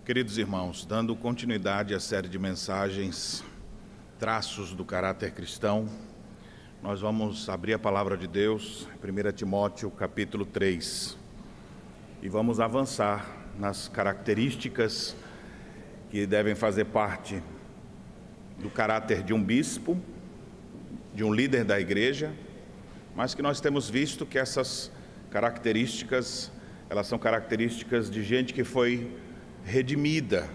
Queridos irmãos, dando continuidade à série de mensagens, traços do caráter cristão, nós vamos abrir a palavra de Deus, 1 Timóteo capítulo 3, e vamos avançar nas características que devem fazer parte do caráter de um bispo, de um líder da igreja, mas que nós temos visto que essas características, elas são características de gente que foi redimida,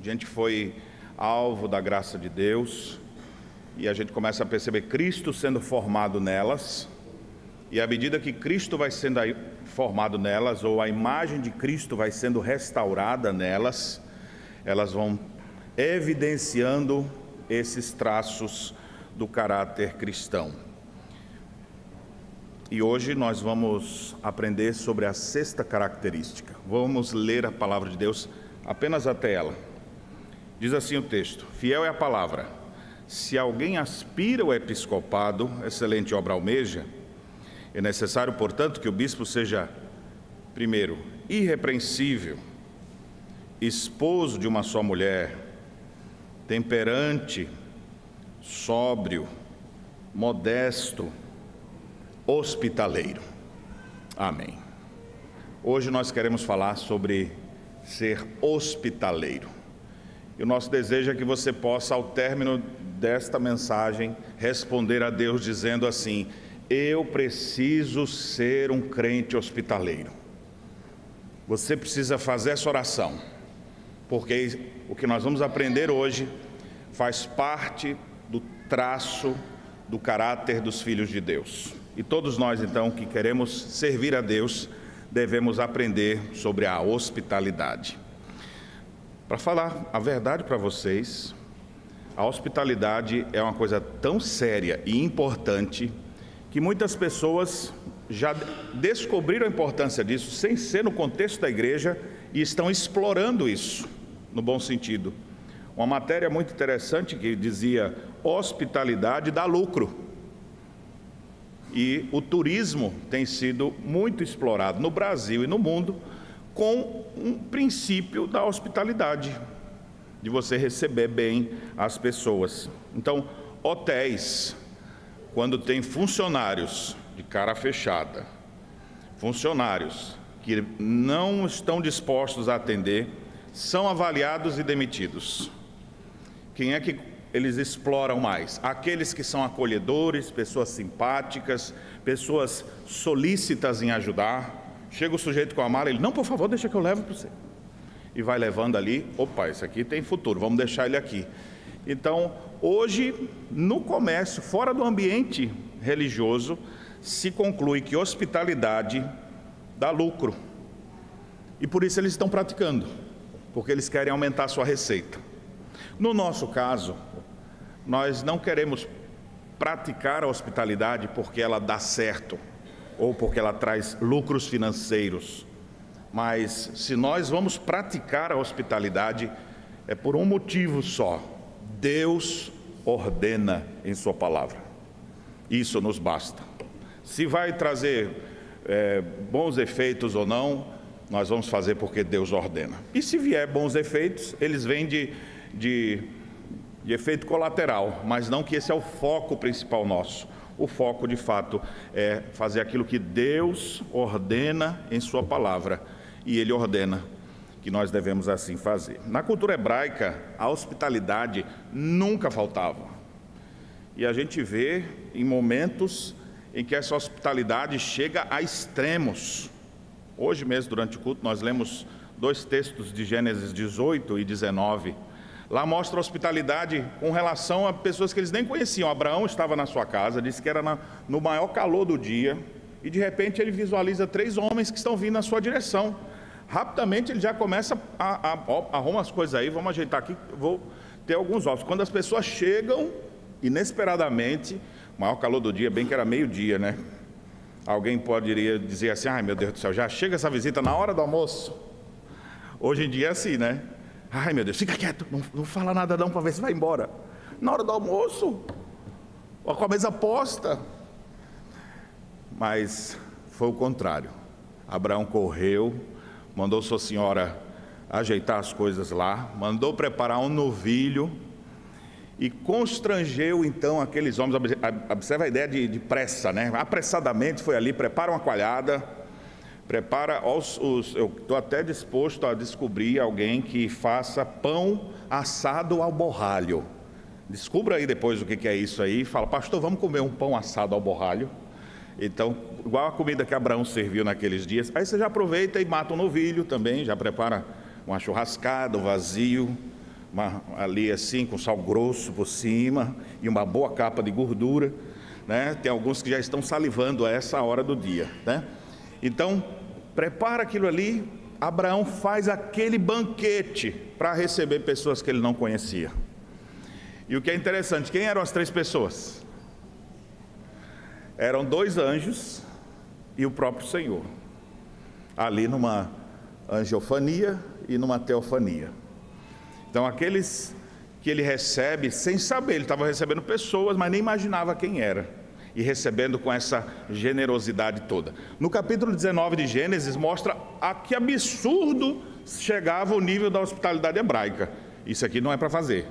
gente que foi alvo da graça de Deus, e a gente começa a perceber Cristo sendo formado nelas, e à medida que Cristo vai sendo formado nelas, ou a imagem de Cristo vai sendo restaurada nelas, elas vão evidenciando esses traços do caráter cristão. E hoje nós vamos aprender sobre a sexta característica. Vamos ler a palavra de Deus apenas até ela. Diz assim o texto: fiel é a palavra. Se alguém aspira ao episcopado, excelente obra almeja. É necessário, portanto, que o bispo seja, primeiro, irrepreensível, esposo de uma só mulher, temperante, sóbrio, modesto, hospitaleiro. Amém. Hoje nós queremos falar sobre ser hospitaleiro. E o nosso desejo é que você possa, ao término desta mensagem, responder a Deus dizendo assim: eu preciso ser um crente hospitaleiro. Você precisa fazer essa oração, porque o que nós vamos aprender hoje faz parte do traço do caráter dos filhos de Deus. E todos nós, então, que queremos servir a Deus, devemos aprender sobre a hospitalidade. Para falar a verdade para vocês, a hospitalidade é uma coisa tão séria e importante que muitas pessoas já descobriram a importância disso sem ser no contexto da igreja e estão explorando isso, no bom sentido. Uma matéria muito interessante que dizia: hospitalidade dá lucro. E o turismo tem sido muito explorado no Brasil e no mundo com um princípio da hospitalidade, de você receber bem as pessoas. Então, hotéis, quando tem funcionários de cara fechada, funcionários que não estão dispostos a atender, são avaliados e demitidos. Quem é que eles exploram mais? Aqueles que são acolhedores, pessoas simpáticas, pessoas solícitas em ajudar. Chega o sujeito com a mala, ele: não, por favor, deixa que eu levo para você. E vai levando ali: opa, esse aqui tem futuro, vamos deixar ele aqui. Então, hoje, no comércio, fora do ambiente religioso, se conclui que hospitalidade dá lucro. E por isso eles estão praticando, porque eles querem aumentar a sua receita. No nosso caso, nós não queremos praticar a hospitalidade porque ela dá certo ou porque ela traz lucros financeiros, mas se nós vamos praticar a hospitalidade é por um motivo só: Deus ordena em sua palavra. Isso nos basta. Se vai trazer bons efeitos ou não, nós vamos fazer porque Deus ordena. E se vier bons efeitos, eles vêm de efeito colateral, mas não que esse é o foco principal nosso. O foco, de fato, é fazer aquilo que Deus ordena em sua palavra, e Ele ordena que nós devemos assim fazer. Na cultura hebraica, a hospitalidade nunca faltava, e a gente vê em momentos em que essa hospitalidade chega a extremos. Hoje mesmo, durante o culto, nós lemos 2 textos de Gênesis 18 e 19, Lá mostra a hospitalidade com relação a pessoas que eles nem conheciam. Abraão estava na sua casa, disse que era no maior calor do dia, e de repente ele visualiza 3 homens que estão vindo na sua direção. Rapidamente ele já começa arruma as coisas aí, vamos ajeitar aqui, vou ter alguns ovos. Quando as pessoas chegam, inesperadamente, maior calor do dia, bem que era meio-dia, né? Alguém poderia dizer assim: ai meu Deus do céu, já chega essa visita na hora do almoço. Hoje em dia é assim, né? Ai meu Deus, fica quieto, não fala nada não para ver se vai embora. Na hora do almoço, ou com a mesa posta. Mas foi o contrário. Abraão correu, mandou sua senhora ajeitar as coisas lá, mandou preparar um novilho e constrangeu então aqueles homens. Observa a ideia de pressa, né? Apressadamente foi ali, prepara uma coalhada, prepara eu estou até disposto a descobrir alguém que faça pão assado ao borralho. Descubra aí depois o que é isso aí, fala: pastor, vamos comer um pão assado ao borralho. Então, igual a comida que Abraão serviu naqueles dias. Aí você já aproveita e mata um novilho também, já prepara uma churrascada, um vazio, ali assim, com sal grosso por cima e uma boa capa de gordura, né? Tem alguns que já estão salivando a essa hora do dia, né? Então, prepara aquilo ali. Abraão faz aquele banquete para receber pessoas que ele não conhecia. E o que é interessante, quem eram as 3 pessoas? Eram 2 anjos e o próprio Senhor, ali numa angiofania e numa teofania. Então, aqueles que ele recebe sem saber, ele estava recebendo pessoas, mas nem imaginava quem era, e recebendo com essa generosidade toda. No capítulo 19 de Gênesis, mostra a que absurdo chegava o nível da hospitalidade hebraica. Isso aqui não é para fazer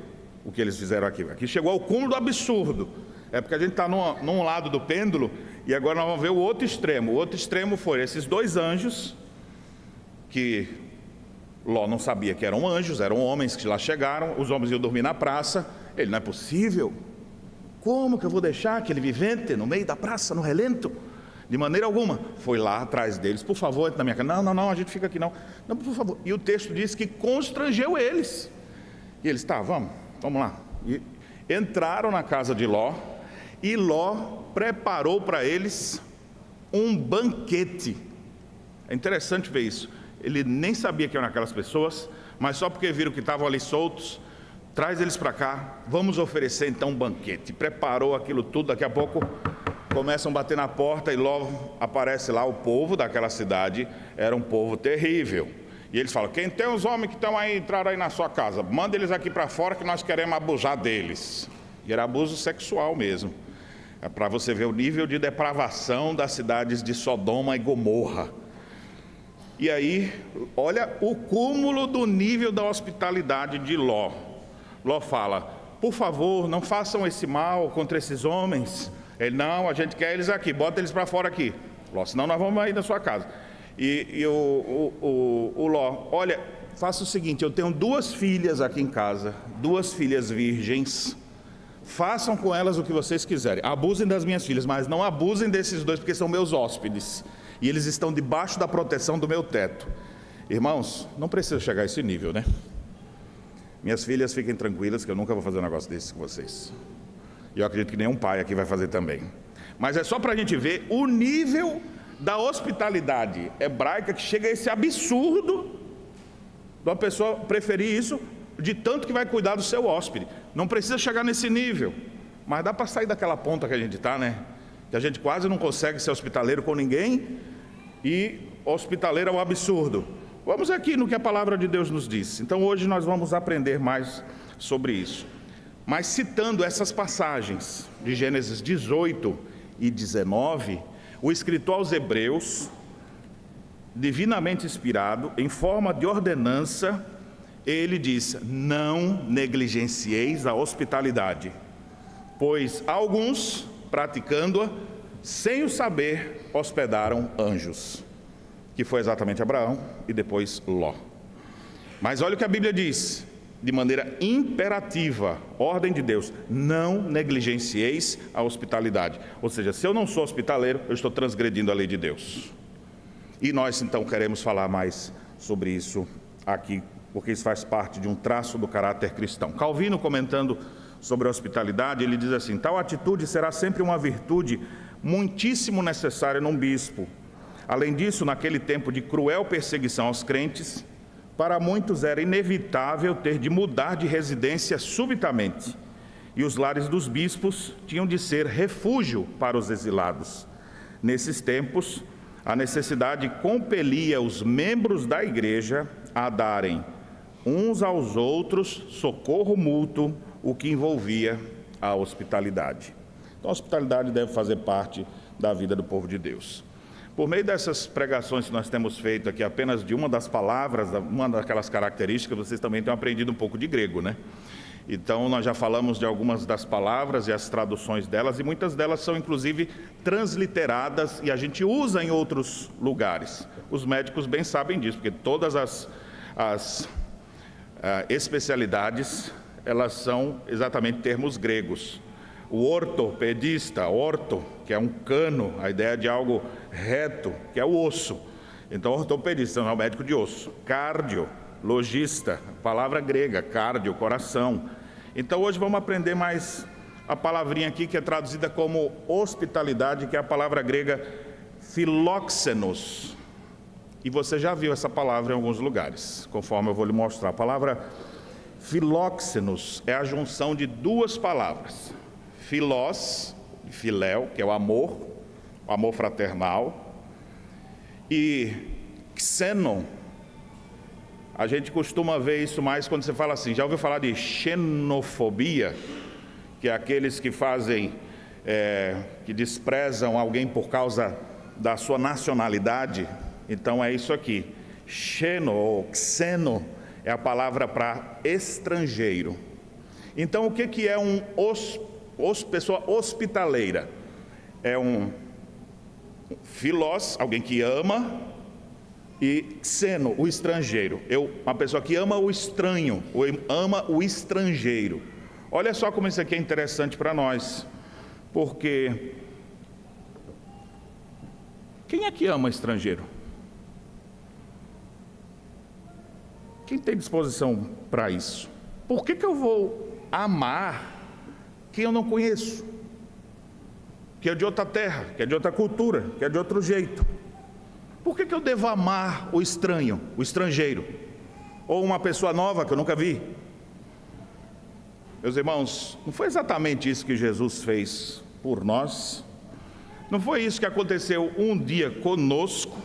o que eles fizeram aqui. Aqui chegou ao cúmulo do absurdo. É porque a gente está num lado do pêndulo, e agora nós vamos ver o outro extremo. O outro extremo foi esses 2 anjos, que Ló não sabia que eram anjos, eram homens que lá chegaram. Os homens iam dormir na praça. Ele: não é possível, como que eu vou deixar aquele vivente no meio da praça, no relento? De maneira alguma. Foi lá atrás deles: por favor, entre na minha casa. Não, a gente fica aqui não, por favor. E o texto diz que constrangeu eles, e eles: tá, vamos lá. E entraram na casa de Ló, e Ló preparou para eles um banquete. É interessante ver isso. Ele nem sabia que eram aquelas pessoas, mas só porque viram que estavam ali soltos, traz eles para cá, vamos oferecer então um banquete. Preparou aquilo tudo. Daqui a pouco começam a bater na porta, e logo aparece lá o povo daquela cidade. Era um povo terrível. E eles falam: quem tem os homens que estão aí, entraram aí na sua casa, manda eles aqui para fora que nós queremos abusar deles. E era abuso sexual mesmo. É para você ver o nível de depravação das cidades de Sodoma e Gomorra. E aí, olha o cúmulo do nível da hospitalidade de Ló. Ló fala: por favor, não façam esse mal contra esses homens. Ele: não, a gente quer eles aqui, bota eles para fora aqui. Ló: senão nós vamos aí na sua casa. E o Ló: olha, faça o seguinte, eu tenho 2 filhas aqui em casa, 2 filhas virgens, façam com elas o que vocês quiserem, abusem das minhas filhas, mas não abusem desses 2, porque são meus hóspedes, e eles estão debaixo da proteção do meu teto. Irmãos, não precisa chegar a esse nível, né? Minhas filhas, fiquem tranquilas que eu nunca vou fazer um negócio desse com vocês, e eu acredito que nenhum pai aqui vai fazer também. Mas é só para a gente ver o nível da hospitalidade hebraica, que chega a esse absurdo de uma pessoa preferir isso, de tanto que vai cuidar do seu hóspede. Não precisa chegar nesse nível, mas dá para sair daquela ponta que a gente está, né? Que a gente quase não consegue ser hospitaleiro com ninguém, e hospitaleiro é um absurdo. Vamos aqui no que a palavra de Deus nos diz. Então hoje nós vamos aprender mais sobre isso. Mas citando essas passagens de Gênesis 18 e 19, o escritor aos Hebreus, divinamente inspirado, em forma de ordenança, ele diz: não negligencieis a hospitalidade, pois alguns, praticando-a, sem o saber, hospedaram anjos, que foi exatamente Abraão e depois Ló. Mas olha o que a Bíblia diz, de maneira imperativa, ordem de Deus: não negligencieis a hospitalidade. Ou seja, se eu não sou hospitaleiro, eu estou transgredindo a lei de Deus. E nós então queremos falar mais sobre isso aqui, porque isso faz parte de um traço do caráter cristão. Calvino, comentando sobre a hospitalidade, ele diz assim: tal atitude será sempre uma virtude muitíssimo necessária num bispo. Além disso, naquele tempo de cruel perseguição aos crentes, para muitos era inevitável ter de mudar de residência subitamente, e os lares dos bispos tinham de ser refúgio para os exilados. Nesses tempos, a necessidade compelia os membros da igreja a darem uns aos outros socorro mútuo, o que envolvia a hospitalidade. Então, a hospitalidade deve fazer parte da vida do povo de Deus. Por meio dessas pregações que nós temos feito aqui, apenas de uma das palavras, uma daquelas características, vocês também têm aprendido um pouco de grego, né? Então, nós já falamos de algumas das palavras e as traduções delas, e muitas delas são, inclusive, transliteradas, e a gente usa em outros lugares. Os médicos bem sabem disso, porque todas as especialidades, elas são exatamente termos gregos. O ortopedista, orto, que é um cano, a ideia de algo reto, que é o osso. Então, ortopedista é um médico de osso. Cardio, logista, palavra grega, cardio, coração. Então, hoje vamos aprender mais a palavrinha aqui, que é traduzida como hospitalidade, que é a palavra grega philoxenos. E você já viu essa palavra em alguns lugares, conforme eu vou lhe mostrar. A palavra philoxenos é a junção de duas palavras. Philos, filéu, que é o amor fraternal, e xenon. A gente costuma ver isso mais quando você fala assim, já ouviu falar de xenofobia, que é aqueles que fazem, que desprezam alguém por causa da sua nacionalidade? Então é isso aqui, xeno ou xeno é a palavra para estrangeiro. Então o que é pessoa hospitaleira? É um filós, alguém que ama, e xeno, o estrangeiro. Uma pessoa que ama o estranho, ou ama o estrangeiro. Olha só como isso aqui é interessante para nós, porque quem é que ama estrangeiro? Quem tem disposição para isso? Por que eu vou amar quem eu não conheço, que é de outra terra, que é de outra cultura, que é de outro jeito? Por que eu devo amar o estranho, o estrangeiro, ou uma pessoa nova que eu nunca vi? Meus irmãos, não foi exatamente isso que Jesus fez por nós? Não foi isso que aconteceu um dia conosco?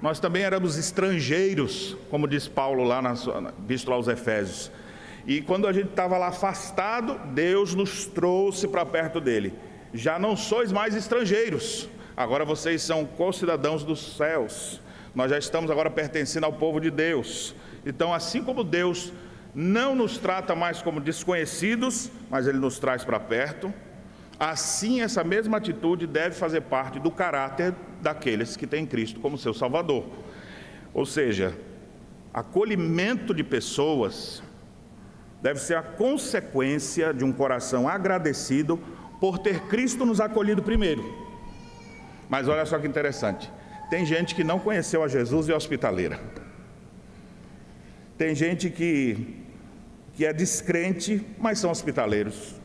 Nós também éramos estrangeiros, como diz Paulo lá na Epístola aos Efésios. E quando a gente estava lá afastado, Deus nos trouxe para perto dele. Já não sois mais estrangeiros, agora vocês são concidadãos dos céus. Nós já estamos agora pertencendo ao povo de Deus. Então, assim como Deus não nos trata mais como desconhecidos, mas Ele nos traz para perto, assim essa mesma atitude deve fazer parte do caráter daqueles que têm Cristo como seu Salvador. Ou seja, acolhimento de pessoas deve ser a consequência de um coração agradecido por ter Cristo nos acolhido primeiro. Mas olha só que interessante, tem gente que não conheceu a Jesus e é hospitaleira. Tem gente que é descrente, mas são hospitaleiros,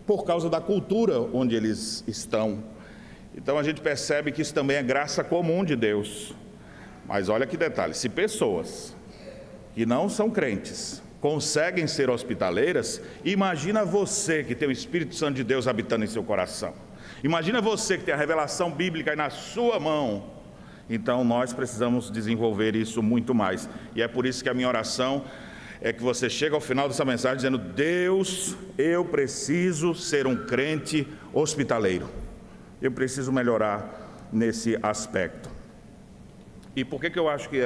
por causa da cultura onde eles estão. Então a gente percebe que isso também é graça comum de Deus. Mas olha que detalhe, se pessoas que não são crentes conseguem ser hospitaleiras, imagina você que tem o Espírito Santo de Deus habitando em seu coração. Imagina você que tem a revelação bíblica aí na sua mão. Então nós precisamos desenvolver isso muito mais. E é por isso que a minha oração é que você chegue ao final dessa mensagem dizendo: Deus, eu preciso ser um crente hospitaleiro. Eu preciso melhorar nesse aspecto. E por que eu acho que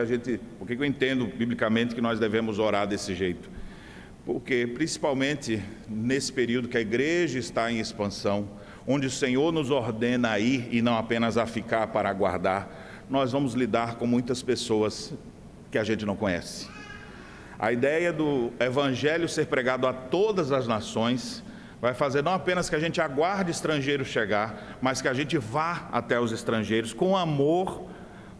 por que eu entendo biblicamente que nós devemos orar desse jeito? Porque principalmente nesse período que a igreja está em expansão, onde o Senhor nos ordena a ir e não apenas a ficar para aguardar, nós vamos lidar com muitas pessoas que a gente não conhece. A ideia do evangelho ser pregado a todas as nações vai fazer não apenas que a gente aguarde estrangeiros chegar, mas que a gente vá até os estrangeiros com amor,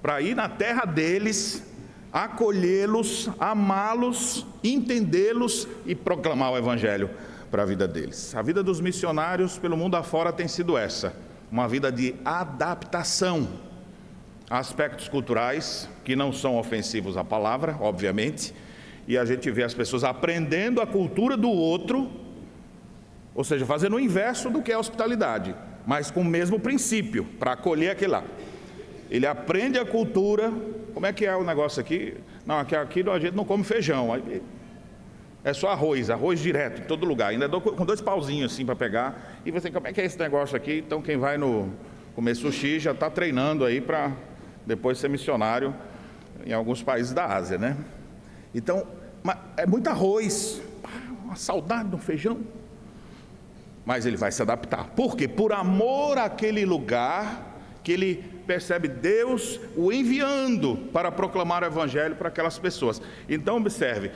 para ir na terra deles, acolhê-los, amá-los, entendê-los e proclamar o evangelho para a vida deles. A vida dos missionários pelo mundo afora tem sido essa, uma vida de adaptação a aspectos culturais que não são ofensivos à palavra, obviamente, e a gente vê as pessoas aprendendo a cultura do outro, ou seja, fazendo o inverso do que é a hospitalidade, mas com o mesmo princípio, para acolher aquele lá. Ele aprende a cultura. Como é que é o negócio aqui? Não, aqui a gente não come feijão, é só arroz direto, em todo lugar, ainda com 2 pauzinhos assim para pegar, e você, como é que é esse negócio aqui? Então quem vai no comer sushi, já está treinando aí para depois ser missionário em alguns países da Ásia, né? Então, é muito arroz, uma saudade do feijão. Mas ele vai se adaptar. Por quê? Por amor àquele lugar que ele percebe Deus o enviando para proclamar o evangelho para aquelas pessoas. Então observe,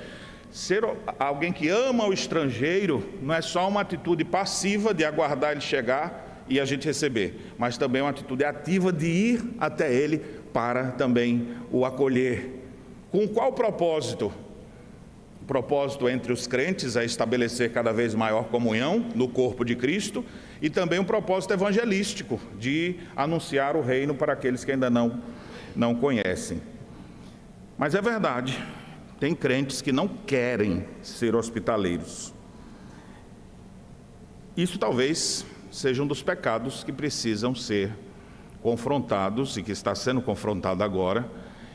ser alguém que ama o estrangeiro não é só uma atitude passiva de aguardar ele chegar e a gente receber, mas também uma atitude ativa de ir até ele para também o acolher. Com qual propósito? O propósito entre os crentes é estabelecer cada vez maior comunhão no corpo de Cristo e também um propósito evangelístico de anunciar o reino para aqueles que ainda não conhecem. Mas é verdade, tem crentes que não querem ser hospitaleiros. Isso talvez seja um dos pecados que precisam ser confrontados e que está sendo confrontado agora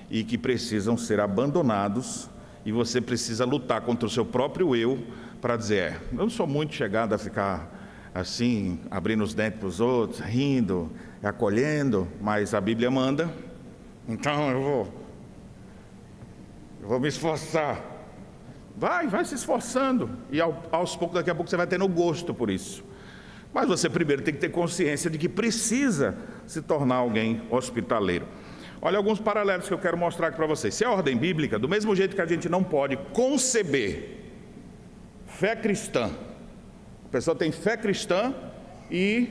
e que precisam ser abandonados. E você precisa lutar contra o seu próprio eu para dizer, eu não sou muito chegado a ficar assim, abrindo os dentes para os outros, rindo, acolhendo, mas a Bíblia manda, então eu vou me esforçar. Vai se esforçando, e aos poucos, daqui a pouco você vai tendo gosto por isso. Mas você primeiro tem que ter consciência de que precisa se tornar alguém hospitaleiro. Olha alguns paralelos que eu quero mostrar aqui para vocês. Se é a ordem bíblica, do mesmo jeito que a gente não pode conceber fé cristã, a pessoa tem fé cristã e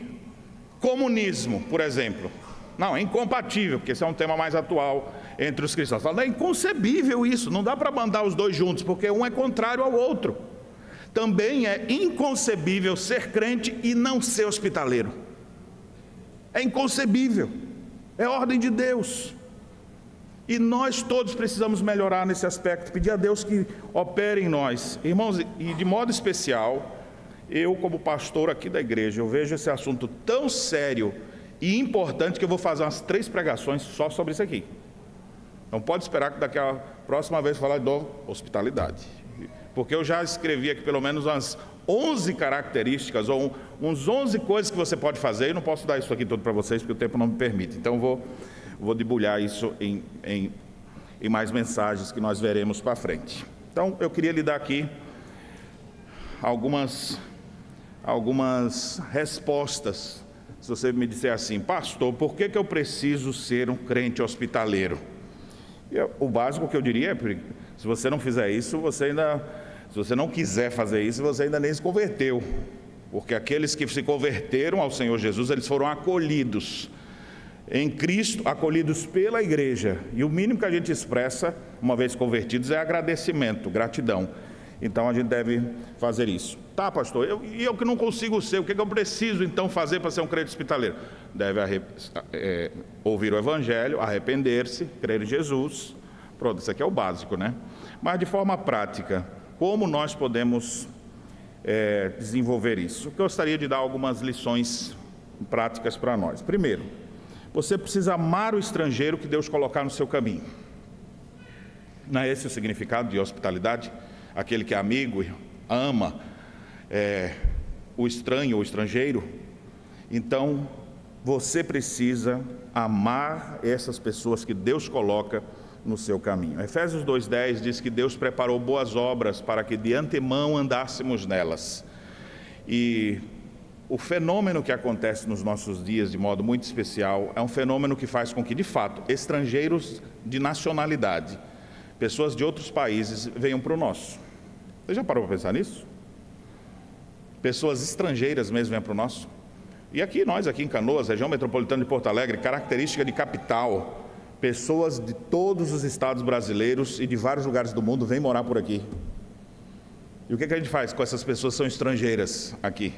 comunismo, por exemplo. Não, é incompatível, porque esse é um tema mais atual entre os cristãos. É inconcebível isso, não dá para mandar os dois juntos, porque um é contrário ao outro. Também é inconcebível ser crente e não ser hospitaleiro. É inconcebível, é ordem de Deus. E nós todos precisamos melhorar nesse aspecto, pedir a Deus que opere em nós. Irmãos, e de modo especial, eu como pastor aqui da igreja, eu vejo esse assunto tão sério e importante que eu vou fazer umas 3 pregações só sobre isso aqui. Não pode esperar que daqui a próxima vez falar de hospitalidade. Porque eu já escrevi aqui pelo menos umas 11 características, ou uns 11 coisas que você pode fazer. Eu não posso dar isso aqui tudo para vocês, porque o tempo não me permite. Então vou debulhar isso em mais mensagens que nós veremos para frente. Então eu queria lhe dar aqui algumas respostas. Se você me disser assim, pastor, por que eu preciso ser um crente hospitaleiro? O básico que eu diria é, se você não fizer isso, se você não quiser fazer isso, você ainda nem se converteu. Porque aqueles que se converteram ao Senhor Jesus, eles foram acolhidos em Cristo, acolhidos pela igreja. E o mínimo que a gente expressa, uma vez convertidos, é agradecimento, gratidão. Então a gente deve fazer isso. Tá, pastor, eu que não consigo ser, o que eu preciso então fazer para ser um crente hospitaleiro? Deve ouvir o evangelho, arrepender-se, crer em Jesus. Pronto, isso aqui é o básico, né? Mas de forma prática, como nós podemos desenvolver isso? Eu gostaria de dar algumas lições práticas para nós. Primeiro, você precisa amar o estrangeiro que Deus colocar no seu caminho. Não é esse o significado de hospitalidade? Aquele que é amigo, ama o estranho ou o estrangeiro. Então, você precisa amar essas pessoas que Deus coloca no seu caminho. Efésios 2:10 diz que Deus preparou boas obras para que de antemão andássemos nelas. E o fenômeno que acontece nos nossos dias de modo muito especial é um fenômeno que faz com que, de fato, estrangeiros de nacionalidade, pessoas de outros países, venham para o nosso. Você já parou para pensar nisso? Pessoas estrangeiras mesmo vêm para o nosso. E aqui nós, aqui em Canoas, região metropolitana de Porto Alegre, característica de capital, pessoas de todos os estados brasileiros e de vários lugares do mundo vêm morar por aqui. E o que a gente faz com essas pessoas que são estrangeiras aqui,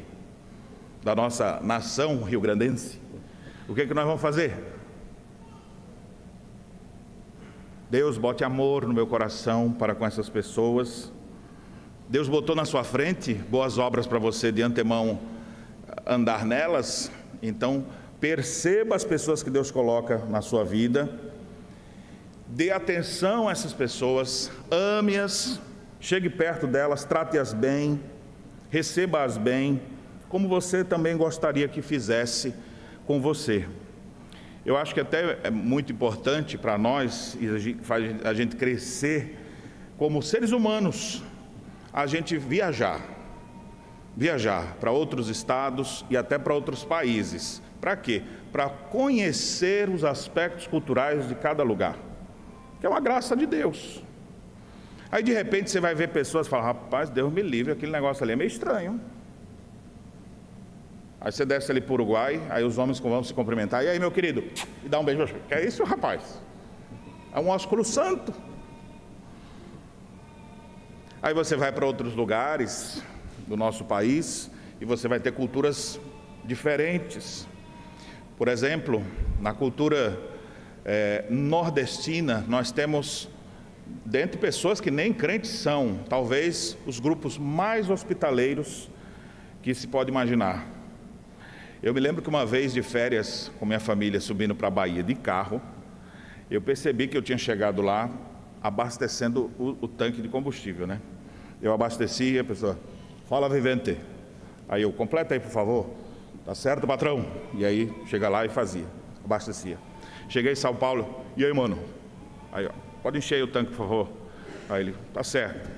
da nossa nação rio-grandense? O que nós vamos fazer? Deus bote amor no meu coração para com essas pessoas. Deus botou na sua frente boas obras para você de antemão andar nelas. Então perceba as pessoas que Deus coloca na sua vida, dê atenção a essas pessoas, ame-as, chegue perto delas, trate-as bem, receba-as bem, como você também gostaria que fizesse com você. Eu acho que até é muito importante para nós, e faz a gente crescer como seres humanos, a gente viajar para outros estados e até para outros países. Para quê? Para conhecer os aspectos culturais de cada lugar, que é uma graça de Deus. Aí de repente você vai ver pessoas e falar: rapaz, Deus me livre, aquele negócio ali é meio estranho. Aí você desce ali para o Uruguai, aí os homens vão se cumprimentar: e aí, meu querido, e dá um beijo. Que é isso, rapaz? É um ósculo santo. Aí você vai para outros lugares do nosso país e você vai ter culturas diferentes. Por exemplo, na cultura nordestina, nós temos, dentre pessoas que nem crentes são, talvez os grupos mais hospitaleiros que se pode imaginar. Eu me lembro que uma vez de férias com minha família, subindo para a Bahia de carro, eu percebi que eu tinha chegado lá abastecendo o tanque de combustível, né? Eu abasteci e a pessoa: fala, vivente. Aí eu: completa aí, por favor. Tá certo, patrão? E aí chega lá e fazia, abastecia. Cheguei em São Paulo: e aí, mano? Aí, ó, pode encher aí o tanque, por favor. Aí ele: tá certo.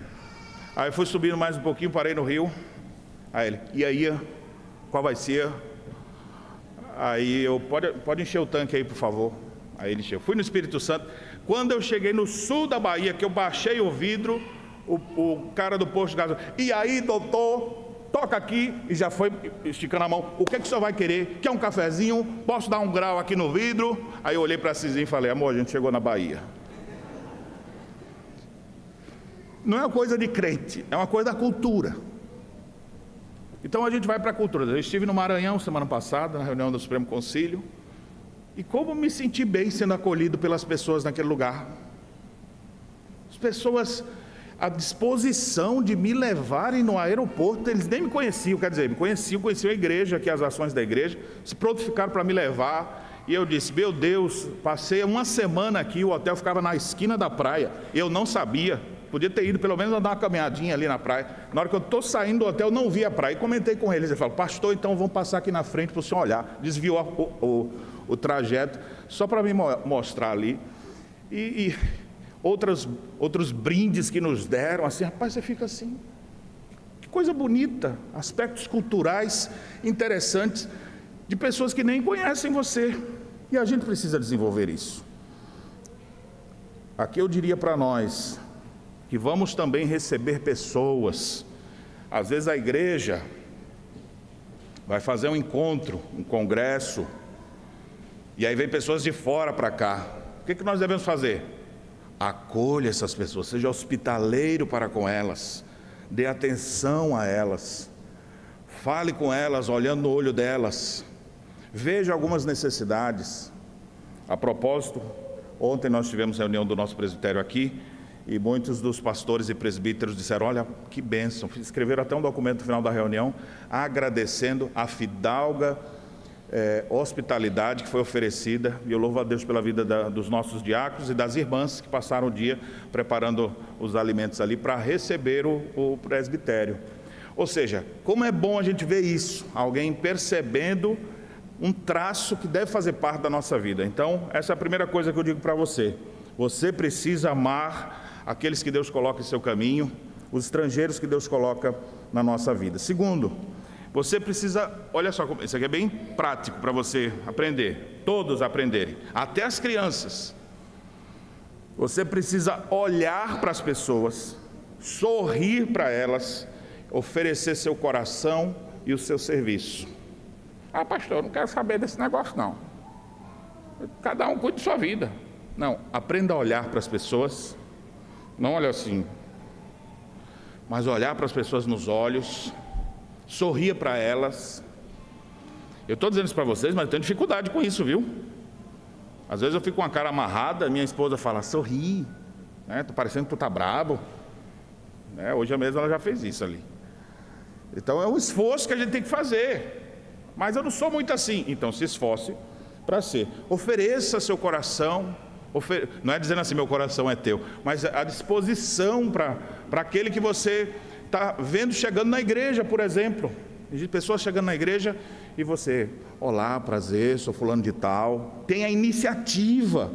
Aí eu fui subindo mais um pouquinho, parei no Rio. Aí ele: e aí, qual vai ser? Aí eu: pode encher o tanque aí, por favor. Aí ele encheu. Fui no Espírito Santo. Quando eu cheguei no sul da Bahia, que eu baixei o vidro, o cara do posto de gasolina: e aí, doutor, toca aqui. E já foi esticando a mão: o que o senhor vai querer? Quer um cafezinho? Posso dar um grau aqui no vidro? Aí eu olhei para a Cizinha e falei: amor, a gente chegou na Bahia. Não é uma coisa de crente, é uma coisa da cultura. Então a gente vai para a cultura. Eu estive no Maranhão semana passada, na reunião do Supremo Concílio, e como me senti bem sendo acolhido pelas pessoas naquele lugar. As pessoas à disposição de me levarem no aeroporto. Eles nem me conheciam, quer dizer, me conheciam a igreja, aqui as ações da igreja, se prontificaram para me levar. E eu disse: meu Deus, passei uma semana aqui, o hotel ficava na esquina da praia, eu não sabia. Podia ter ido pelo menos dar uma caminhadinha ali na praia. Na hora que eu estou saindo do hotel, não vi a praia. E comentei com eles. Ele falou: pastor, então vamos passar aqui na frente para o senhor olhar. Desviou o trajeto só para me mostrar ali. E outros brindes que nos deram. Assim, rapaz, você fica assim: que coisa bonita. Aspectos culturais interessantes de pessoas que nem conhecem você. E a gente precisa desenvolver isso. Aqui eu diria para nós que vamos também receber pessoas. Às vezes a igreja vai fazer um encontro, um congresso, e aí vem pessoas de fora para cá. O que nós devemos fazer? Acolha essas pessoas, seja hospitaleiro para com elas, dê atenção a elas, fale com elas, olhando no olho delas, veja algumas necessidades. A propósito, ontem nós tivemos reunião do nosso presbitério aqui, e muitos dos pastores e presbíteros disseram: olha, que bênção. Escreveram até um documento no final da reunião, agradecendo a fidalga hospitalidade que foi oferecida. E eu louvo a Deus pela vida dos nossos diáconos e das irmãs que passaram o dia preparando os alimentos ali para receber o presbitério. Ou seja, como é bom a gente ver isso, alguém percebendo um traço que deve fazer parte da nossa vida. Então, essa é a primeira coisa que eu digo para você. Você precisa amar aqueles que Deus coloca em seu caminho, os estrangeiros que Deus coloca na nossa vida. Segundo, você precisa, olha só, isso aqui é bem prático para você aprender, todos aprenderem, até as crianças. Você precisa olhar para as pessoas, sorrir para elas, oferecer seu coração e o seu serviço. Ah, pastor, eu não quero saber desse negócio não. Cada um cuida de sua vida. Não, aprenda a olhar para as pessoas, não olha assim, mas olhar para as pessoas nos olhos, sorria para elas. Eu estou dizendo isso para vocês, mas eu tenho dificuldade com isso, viu? Às vezes eu fico com a cara amarrada, minha esposa fala: sorri, né? Tô parecendo que tu tá brabo, né? Hoje mesmo ela já fez isso ali. Então é um esforço que a gente tem que fazer, mas eu não sou muito assim. Então se esforce para ser, ofereça seu coração. Não é dizendo assim: meu coração é teu, mas a disposição para aquele que você está vendo chegando na igreja, por exemplo. Pessoas chegando na igreja E você, olá, prazer, sou fulano de tal. Tem a iniciativa,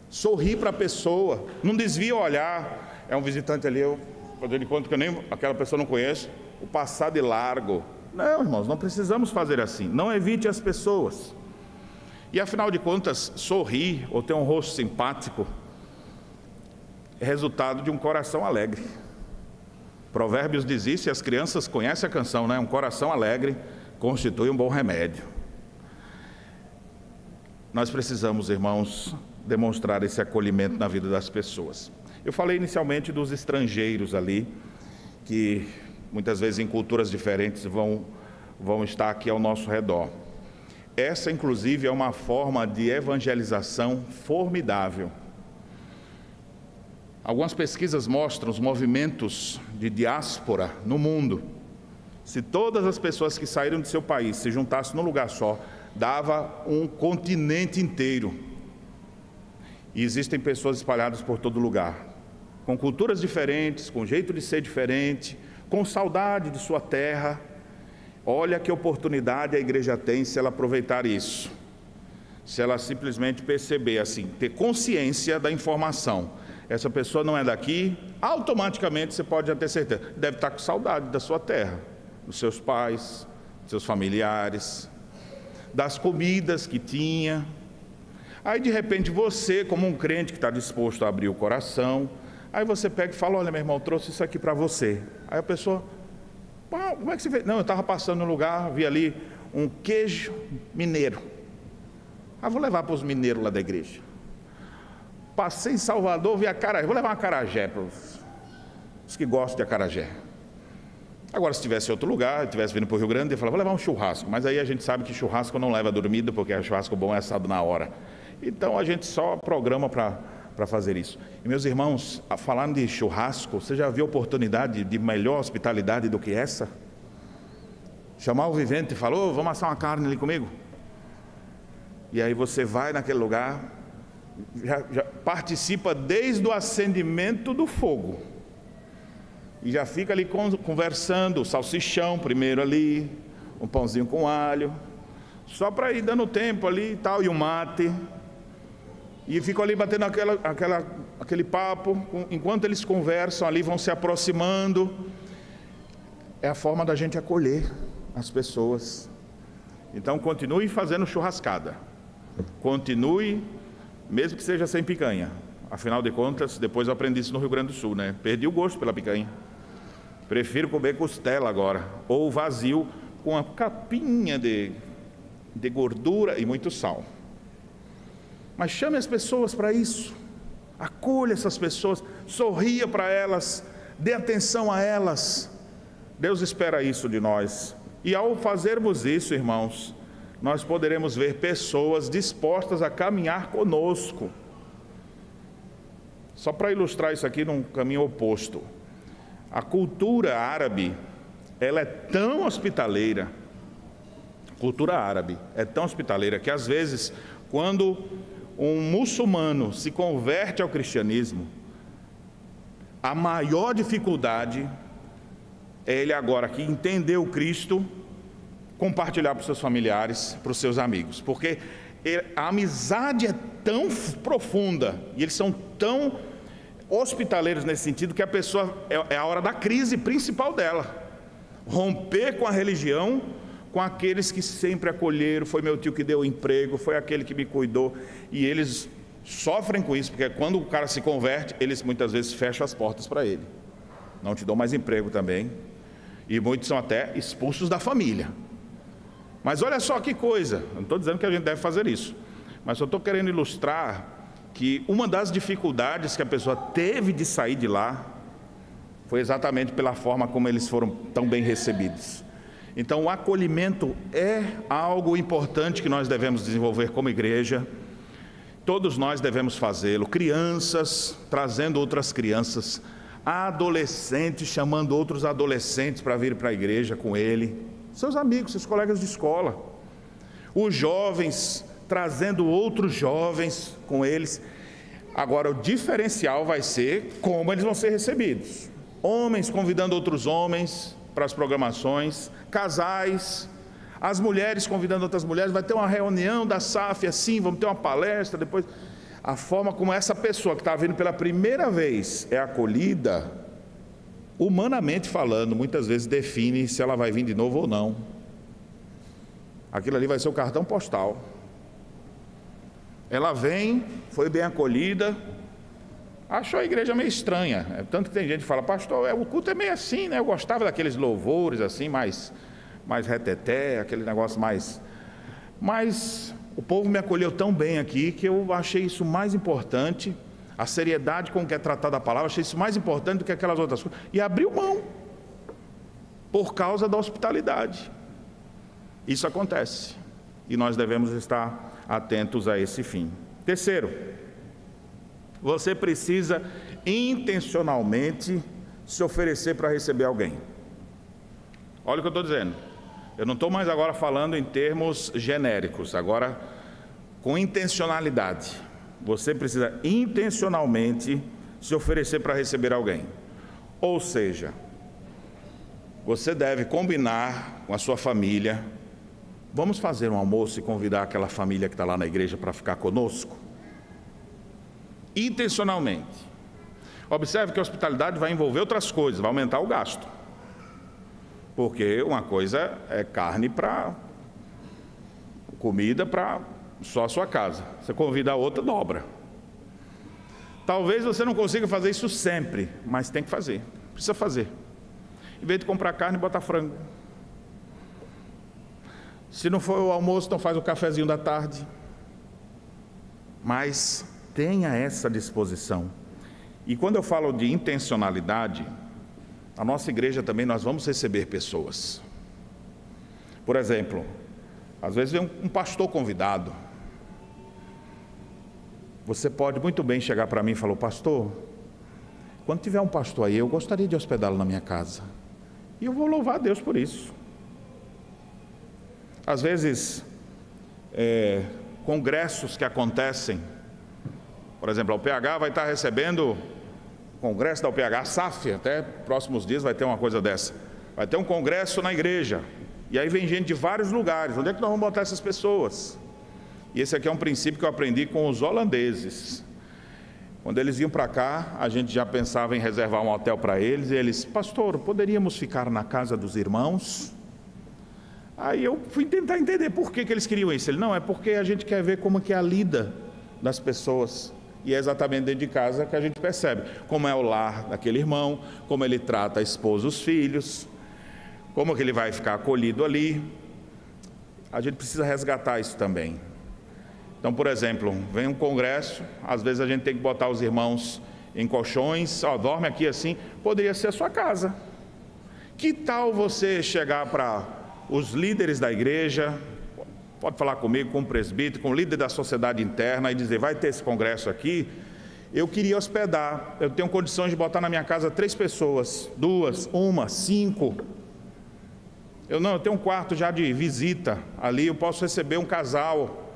sorri para a pessoa, não desvia o olhar. É um visitante ali, eu vou de conta que eu nem aquela pessoa não conheço, o passado e largo. Não, irmãos, não precisamos fazer assim. Não evite as pessoas. E afinal de contas, sorrir ou ter um rosto simpático é resultado de um coração alegre. Provérbios diz isso, e as crianças conhecem a canção, né? Um coração alegre constitui um bom remédio. Nós precisamos, irmãos, demonstrar esse acolhimento na vida das pessoas. Eu falei inicialmente dos estrangeiros ali, que muitas vezes em culturas diferentes vão estar aqui ao nosso redor. Essa, inclusive, é uma forma de evangelização formidável. Algumas pesquisas mostram os movimentos de diáspora no mundo. Se todas as pessoas que saíram de seu país se juntassem num lugar só, dava um continente inteiro. E existem pessoas espalhadas por todo lugar, com culturas diferentes, com jeito de ser diferente, com saudade de sua terra. Olha que oportunidade a igreja tem se ela aproveitar isso, se ela simplesmente perceber assim, ter consciência da informação. Essa pessoa não é daqui, automaticamente você pode já ter certeza, deve estar com saudade da sua terra, dos seus pais, dos seus familiares, das comidas que tinha. Aí de repente você, como um crente que está disposto a abrir o coração, aí você pega e fala, olha meu irmão, eu trouxe isso aqui para você. Aí a pessoa, como é que você fez? Não, eu estava passando no lugar, vi ali um queijo mineiro. Vou levar para os mineiros lá da igreja. Passei em Salvador, vi acarajé, vou levar uma acarajé para os que gostam de acarajé. Agora, se tivesse em outro lugar, estivesse vindo para o Rio Grande, eu falava, vou levar um churrasco. Mas aí a gente sabe que churrasco não leva dormida, porque o churrasco bom é assado na hora. Então a gente só programa para fazer isso. E meus irmãos, falando de churrasco, você já viu oportunidade de melhor hospitalidade do que essa? Chamar o vivente e falar, vamos assar uma carne ali comigo? E aí você vai naquele lugar, já participa desde o acendimento do fogo. E já fica ali conversando, salsichão primeiro ali, um pãozinho com alho, só para ir dando tempo ali e tal, e um mate. E ficam ali batendo aquele papo, enquanto eles conversam ali, vão se aproximando. É a forma da gente acolher as pessoas. Então continue fazendo churrascada. Continue, mesmo que seja sem picanha. Afinal de contas, depois eu aprendi isso no Rio Grande do Sul, né? Perdi o gosto pela picanha. Prefiro comer costela agora, ou vazio, com uma capinha de gordura e muito sal. Mas chame as pessoas para isso, acolha essas pessoas, sorria para elas, dê atenção a elas. Deus espera isso de nós. E ao fazermos isso, irmãos, nós poderemos ver pessoas dispostas a caminhar conosco. Só para ilustrar isso aqui num caminho oposto. A cultura árabe, ela é tão hospitaleira, cultura árabe é tão hospitaleira que às vezes, quando um muçulmano se converte ao cristianismo, a maior dificuldade é ele agora que entendeu Cristo, compartilhar para os seus familiares, para os seus amigos, porque a amizade é tão profunda e eles são tão hospitaleiros nesse sentido que a pessoa é a hora da crise principal dela, romper com a religião, com aqueles que sempre acolheram, foi meu tio que deu o emprego, foi aquele que me cuidou, e eles sofrem com isso, porque quando o cara se converte, eles muitas vezes fecham as portas para ele, não te dão mais emprego também, e muitos são até expulsos da família. Mas olha só que coisa, eu não estou dizendo que a gente deve fazer isso, mas eu estou querendo ilustrar que uma das dificuldades que a pessoa teve de sair de lá foi exatamente pela forma como eles foram tão bem recebidos. Então o acolhimento é algo importante que nós devemos desenvolver como igreja. Todos nós devemos fazê-lo, crianças trazendo outras crianças, adolescentes chamando outros adolescentes para vir para a igreja com ele, seus amigos, seus colegas de escola, os jovens trazendo outros jovens com eles. Agora o diferencial vai ser como eles vão ser recebidos. Homens convidando outros homens para as programações, casais, As mulheres convidando outras mulheres, vai ter uma reunião da SAF assim, vamos ter uma palestra, depois... A forma como essa pessoa que está vindo pela primeira vez é acolhida, humanamente falando, muitas vezes define se ela vai vir de novo ou não. Aquilo ali vai ser o cartão postal. Ela vem, foi bem acolhida, achou a igreja meio estranha. Tanto que tem gente que fala, pastor, o culto é meio assim, né? Eu gostava daqueles louvores assim, mais reteté, aquele negócio mais... Mas o povo me acolheu tão bem aqui que eu achei isso mais importante, a seriedade com que é tratada a palavra, achei isso mais importante do que aquelas outras coisas. E abriu mão, por causa da hospitalidade. Isso acontece, e nós devemos estar atentos a esse fim. Terceiro, você precisa intencionalmente se oferecer para receber alguém. Olha o que eu estou dizendo. Eu não estou mais agora falando em termos genéricos, agora com intencionalidade. Você precisa intencionalmente se oferecer para receber alguém. Ou seja, você deve combinar com a sua família, vamos fazer um almoço e convidar aquela família que está lá na igreja para ficar conosco? Intencionalmente. Observe que a hospitalidade vai envolver outras coisas, vai aumentar o gasto. Porque uma coisa é carne para comida para só a sua casa. Você convida a outra, dobra. Talvez você não consiga fazer isso sempre, mas tem que fazer. Precisa fazer. Em vez de comprar carne, bota frango. Se não for o almoço, então faz o cafezinho da tarde. Mas tenha essa disposição. E quando eu falo de intencionalidade, a nossa igreja também nós vamos receber pessoas. Por exemplo, às vezes vem um pastor convidado. Você pode muito bem chegar para mim e falar, pastor, quando tiver um pastor aí, eu gostaria de hospedá-lo na minha casa. E eu vou louvar a Deus por isso. Às vezes, congressos que acontecem, por exemplo, a UPH vai estar recebendo congresso da UPH, a SAF, até próximos dias vai ter uma coisa dessa. Vai ter um congresso na igreja. E aí vem gente de vários lugares. Onde é que nós vamos botar essas pessoas? E esse aqui é um princípio que eu aprendi com os holandeses. Quando eles iam para cá, a gente já pensava em reservar um hotel para eles. E eles, pastor, poderíamos ficar na casa dos irmãos? Aí eu fui tentar entender por que eles queriam isso. Ele, não, é porque a gente quer ver como que é a lida das pessoas. E é exatamente dentro de casa que a gente percebe como é o lar daquele irmão, como ele trata a esposa, os filhos, como que ele vai ficar acolhido ali. A gente precisa resgatar isso também. Então, por exemplo, vem um congresso, às vezes a gente tem que botar os irmãos em colchões, dorme aqui assim, poderia ser a sua casa. Que tal você chegar para os líderes da igreja, pode falar comigo, com o presbítero, com o líder da sociedade interna e dizer, vai ter esse congresso aqui, eu queria hospedar, eu tenho condições de botar na minha casa 3 pessoas, 2, 1, 5. Eu tenho um quarto já de visita ali, eu posso receber um casal,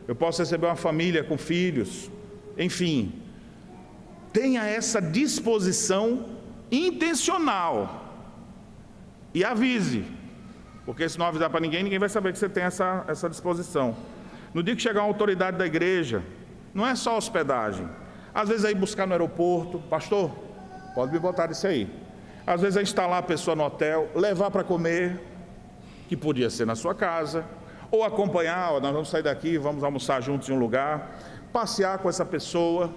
eu posso receber uma família com filhos, enfim. Tenha essa disposição intencional e avise. Porque se não avisar para ninguém, ninguém vai saber que você tem essa disposição. No dia que chegar uma autoridade da igreja, não é só hospedagem. Às vezes é ir buscar no aeroporto, pastor, pode me botar isso aí. Às vezes é instalar a pessoa no hotel, levar para comer, que podia ser na sua casa, ou acompanhar, nós vamos sair daqui, vamos almoçar juntos em um lugar, passear com essa pessoa.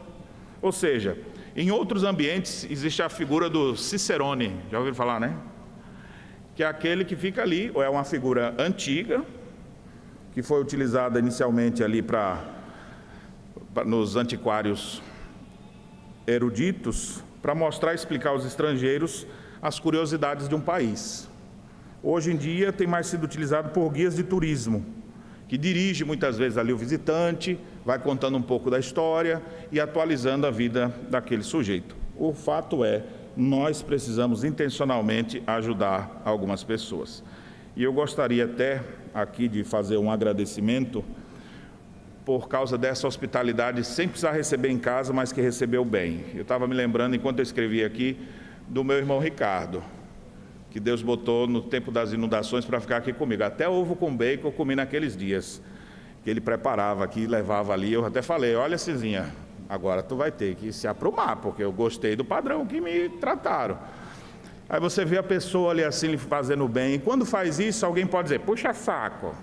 Ou seja, em outros ambientes existe a figura do Cicerone, já ouviram falar, né? Que é aquele que fica ali, ou é uma figura antiga, que foi utilizada inicialmente ali nos antiquários eruditos, para mostrar e explicar aos estrangeiros as curiosidades de um país. Hoje em dia tem mais sido utilizado por guias de turismo, que dirige muitas vezes ali o visitante, vai contando um pouco da história e atualizando a vida daquele sujeito. O fato é, nós precisamos intencionalmente ajudar algumas pessoas. E eu gostaria até aqui de fazer um agradecimento por causa dessa hospitalidade, sem precisar receber em casa, mas que recebeu bem. Eu estava me lembrando, enquanto eu escrevia aqui, do meu irmão Ricardo, que Deus botou no tempo das inundações para ficar aqui comigo. Até ovo com bacon eu comi naqueles dias, que ele preparava aqui, levava ali. Eu até falei, olha Cizinha, agora tu vai ter que se aprumar, porque eu gostei do padrão que me trataram. Aí você vê a pessoa ali assim, lhe fazendo bem, e quando faz isso, alguém pode dizer, puxa saco.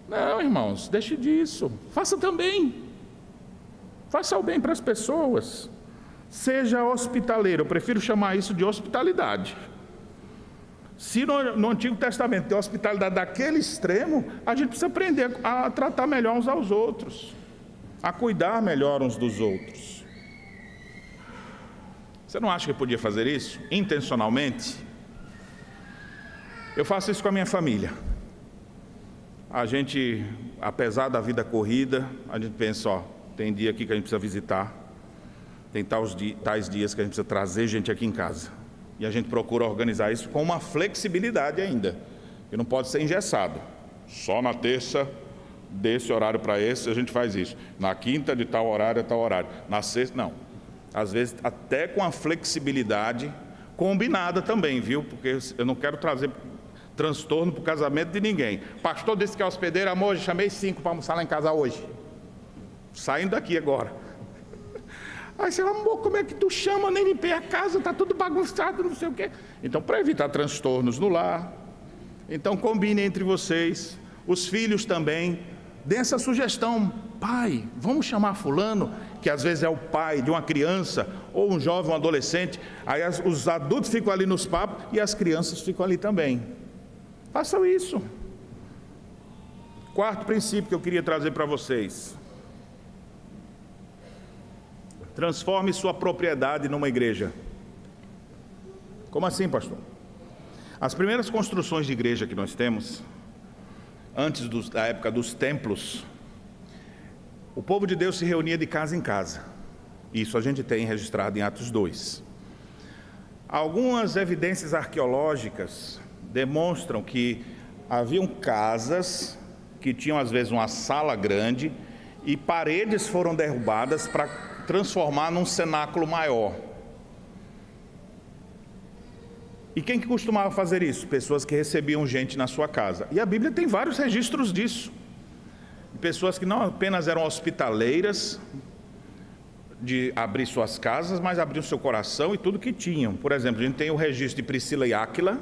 Não, irmãos, deixe disso, faça também. Faça o bem para as pessoas. Seja hospitaleiro, eu prefiro chamar isso de hospitalidade. Se no Antigo Testamento tem hospitalidade daquele extremo, a gente precisa aprender a tratar melhor uns aos outros, a cuidar melhor uns dos outros. Você não acha que eu podia fazer isso intencionalmente? Eu faço isso com a minha família. A gente, apesar da vida corrida, a gente pensa, ó, tem dia aqui que a gente precisa visitar, tem tais dias que a gente precisa trazer gente aqui em casa. E a gente procura organizar isso com uma flexibilidade ainda, que não pode ser engessado. Só na terça, desse horário para esse, a gente faz isso. Na quinta, de tal horário a tal horário. Na sexta, não. Às vezes, até com a flexibilidade combinada também, viu? Porque eu não quero trazer transtorno para o casamento de ninguém. Pastor disse que é hospedeiro, amor, eu chamei 5 para almoçar lá em casa hoje. Saindo daqui agora. Aí você fala, amor, como é que tu chama, nem limpei a casa, está tudo bagunçado, não sei o quê. Então, para evitar transtornos no lar, então combine entre vocês, os filhos também, dê essa sugestão, pai, vamos chamar fulano, que às vezes é o pai de uma criança, ou um jovem, um adolescente, aí os adultos ficam ali nos papos, e as crianças ficam ali também. Façam isso. Quarto princípio que eu queria trazer para vocês. Transforme sua propriedade numa igreja. Como assim, pastor? As primeiras construções de igreja que nós temos, antes da época dos templos, o povo de Deus se reunia de casa em casa. Isso a gente tem registrado em Atos 2. Algumas evidências arqueológicas demonstram que haviam casas que tinham às vezes uma sala grande e paredes foram derrubadas para transformar num cenáculo maior. E quem que costumava fazer isso? Pessoas que recebiam gente na sua casa. E a Bíblia tem vários registros disso. Pessoas que não apenas eram hospitaleiras, de abrir suas casas, mas abriam seu coração e tudo que tinham. Por exemplo, a gente tem o registro de Priscila e Áquila,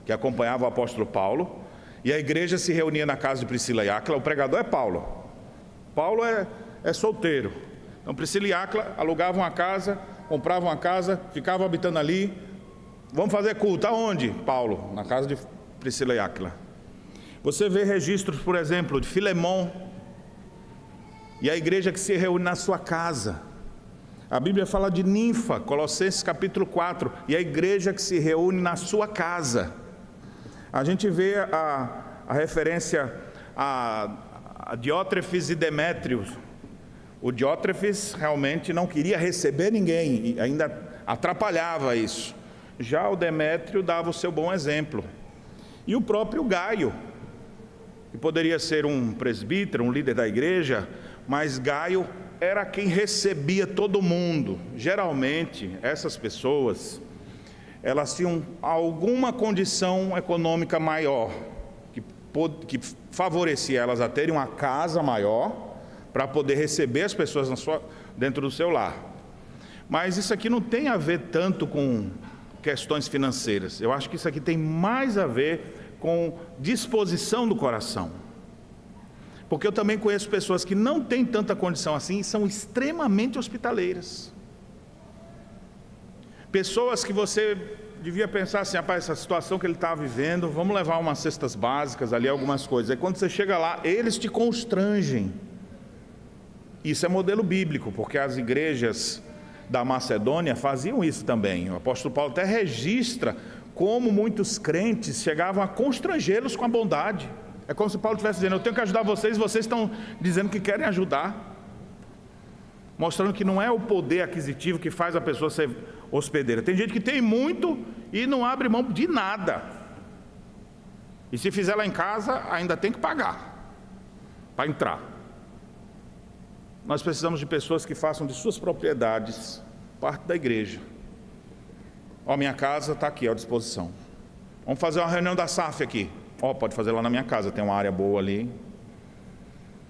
que acompanhava o apóstolo Paulo, e a igreja se reunia na casa de Priscila e Áquila. O pregador é Paulo. Paulo é solteiro. Então Priscila e Áquila alugavam uma casa, compravam uma casa, ficavam habitando ali. Vamos fazer culto, aonde? Paulo, na casa de Priscila e Áquila. Você vê registros, por exemplo, de Filemão, e a igreja que se reúne na sua casa. A Bíblia fala de Ninfa, Colossenses capítulo 4, e a igreja que se reúne na sua casa. A gente vê a referência a Diótrefes e Demétrio. O Diótrefes realmente não queria receber ninguém, e ainda atrapalhava isso. Já o Demétrio dava o seu bom exemplo. E o próprio Gaio, que poderia ser um presbítero, um líder da igreja, mas Gaio era quem recebia todo mundo. Geralmente, essas pessoas, elas tinham alguma condição econômica maior, que favorecia elas a terem uma casa maior, para poder receber as pessoas dentro do seu lar. Mas isso aqui não tem a ver tanto com questões financeiras. Eu acho que isso aqui tem mais a ver com disposição do coração. Porque eu também conheço pessoas que não têm tanta condição assim e são extremamente hospitaleiras. Pessoas que você devia pensar assim, rapaz, essa situação que ele está vivendo, vamos levar umas cestas básicas ali, algumas coisas. Aí quando você chega lá, eles te constrangem. Isso é modelo bíblico, porque as igrejas da Macedônia faziam isso também. O apóstolo Paulo até registra como muitos crentes chegavam a constrangê-los com a bondade. É como se Paulo estivesse dizendo, eu tenho que ajudar vocês, vocês estão dizendo que querem ajudar. Mostrando que não é o poder aquisitivo que faz a pessoa ser hospedeira. Tem gente que tem muito e não abre mão de nada. E se fizer lá em casa, ainda tem que pagar para entrar. Nós precisamos de pessoas que façam de suas propriedades parte da igreja. Ó, minha casa está aqui à disposição. Vamos fazer uma reunião da SAF aqui. Ó, pode fazer lá na minha casa, tem uma área boa ali.